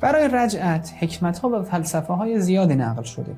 برای رجعت حکمت‌ها و فلسفه‌های زیادی نقل شده،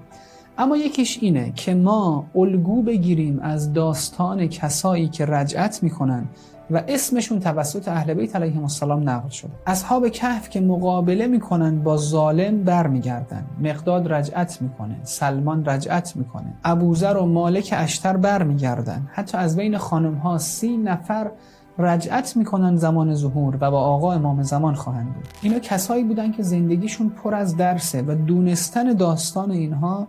اما یکیش اینه که ما الگو بگیریم از داستان کسایی که رجعت میکنن و اسمشون توسط اهل بیت علیهم السلام نقل شده. اصحاب کهف که مقابله میکنن با ظالم برمیگردن، مقداد رجعت میکنه، سلمان رجعت میکنه، ابوذر و مالک اشتر برمیگردن، حتی از بین خانم‌ها 30 نفر رجعت میکنن زمان ظهور و با آقا امام زمان خواهند بود. اینا کسایی بودن که زندگیشون پر از درسه و دونستن داستان اینها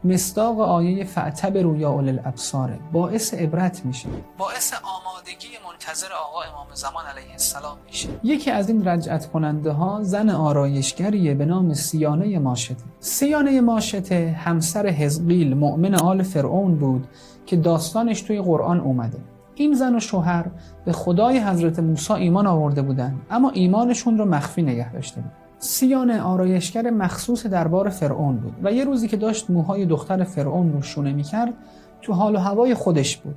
مصداق آیه فاعتبروا یا اولی الابصار، باعث عبرت میشه، باعث آمادگی منتظر آقا امام زمان علیه السلام میشه. یکی از این رجعت کننده ها زن آرایشگریه به نام سیانه ماشطه. سیانه ماشطه همسر حزقیل مؤمن آل فرعون بود که داستانش توی قرآن اومده. این زن و شوهر به خدای حضرت موسی ایمان آورده بودن، اما ایمانشون رو مخفی نگه داشته بود. سیانه آرایشگر مخصوص دربار فرعون بود و یه روزی که داشت موهای دختر فرعون رو شونه میکرد تو حال و هوای خودش بود.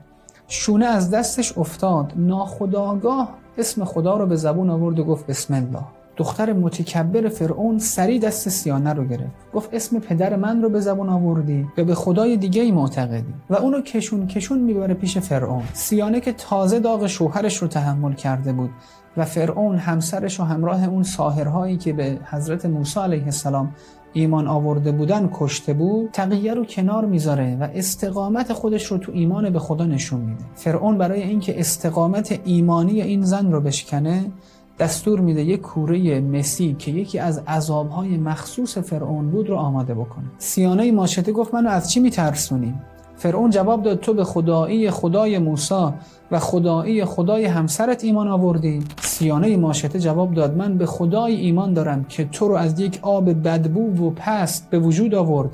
شونه از دستش افتاد، ناخودآگاه اسم خدا رو به زبون آورد و گفت بسم الله. دختر متکبر فرعون سریع دست سیانه رو گرفت، گفت اسم پدر من رو به زبون آوردی و به خدای دیگه ای معتقدی، و اونو کشون میبره پیش فرعون. سیانه که تازه داغ شوهرش رو تحمل کرده بود و فرعون همسرش و همراه اون ساحرهایی که به حضرت موسی علیه السلام ایمان آورده بودن کشته بود، تقیه رو کنار میذاره و استقامت خودش رو تو ایمان به خدا نشون میده. فرعون برای اینکه استقامت ایمانی این زن رو بشکنه دستور میده یک کوره مسی که یکی از عذابهای مخصوص فرعون بود رو آماده بکنه. سیانه ماشطه گفت منو از چی میترسونی؟ فرعون جواب داد تو به خدایی خدای موسی و خدایی خدای همسرت ایمان آوردی؟ سیانه ماشطه جواب داد من به خدای ایمان دارم که تو رو از یک آب بدبو و پست به وجود آورد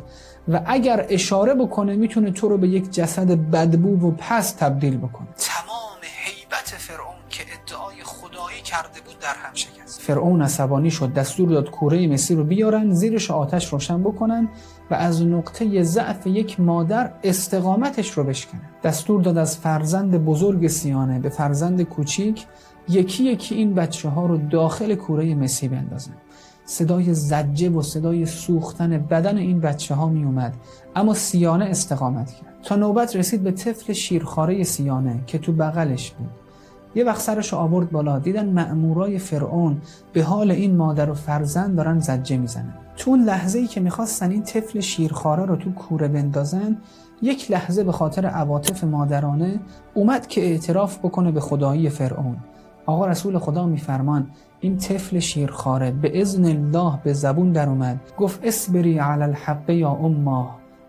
و اگر اشاره بکنه میتونه تو رو به یک جسد بدبو و پست تبدیل بکنه. تمام هیبت فرعون که ادعای خدایی کرده بود در هم شکست. فرعون عصبانی شد، دستور داد کوره مسی رو بیارن، زیرش آتش روشن بکنن و از نقطه ضعف یک مادر استقامتش رو بشکنه. دستور داد از فرزند بزرگ سیانه به فرزند کوچیک یکی یکی این بچه ها رو داخل کوره مسی بندازن. صدای زجه و صدای سوختن بدن این بچه ها می اومد، اما سیانه استقامت کرد تا نوبت رسید به طفل شیرخواره سیانه که تو بغلش بود. یه وقت سرش آورد بالا، دیدن مأمورای فرعون به حال این مادر و فرزند دارن زجه میزنن. تو اون لحظه‌ای که میخواستن این طفل شیرخواره رو تو کوره بندازن، یک لحظه به خاطر عواطف مادرانه اومد که اعتراف بکنه به خدایی فرعون. آقا رسول خدا میفرمان این طفل شیرخواره به اذن الله به زبون در اومد، گفت اصبری علی الحق یا امه،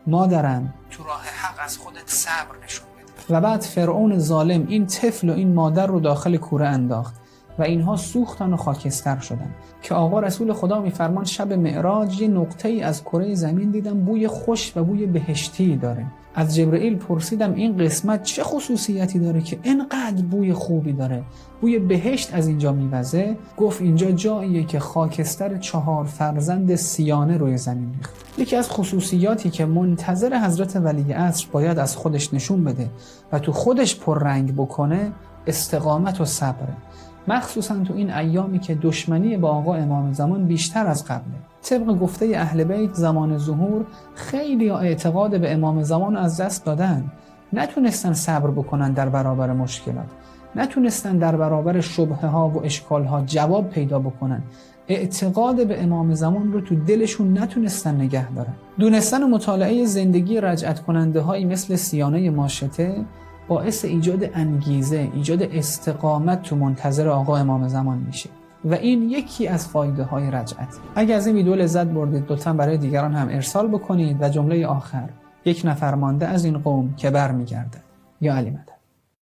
مادرم تو راه حق از خودت صبر نشون بده. و بعد فرعون ظالم این طفل و این مادر رو داخل کوره انداخت و اینها سوختن و خاکستر شدن که آقا رسول خدا میفرمان شب معراج یه نقطه‌ای از کره زمین دیدم بوی خوش و بوی بهشتی داره. از جبرئیل پرسیدم این قسمت چه خصوصیتی داره که اینقدر بوی خوبی داره، بوی بهشت از اینجا میوزه؟ گفت اینجا جاییه که خاکستر 4 فرزند سیانه روی زمین ریخت. یکی از خصوصیاتی که منتظر حضرت ولی عصر باید از خودش نشون بده و تو خودش پررنگ بکنه استقامت و صبره، مخصوصا تو این ایامی که دشمنی با آقا امام زمان بیشتر از قبله. طبق گفته اهل بیت زمان ظهور خیلی اعتقاد به امام زمان از دست دادن، نتونستن صبر بکنن در برابر مشکلات، نتونستن در برابر شبهه ها و اشکال ها جواب پیدا بکنن، اعتقاد به امام زمان رو تو دلشون نتونستن نگه دارن. دونستن و مطالعه زندگی رجعت کننده هایی مثل سیانه ماشطه باعث ایجاد انگیزه، ایجاد استقامت تو منتظر آقا امام زمان میشه و این یکی از فایده های رجعت. اگر از این ویدیو لذت بردید لطفاً برای دیگران هم ارسال بکنید و جمله آخر یک نفر مانده از این قوم که برمیگردد. یا علی مدد.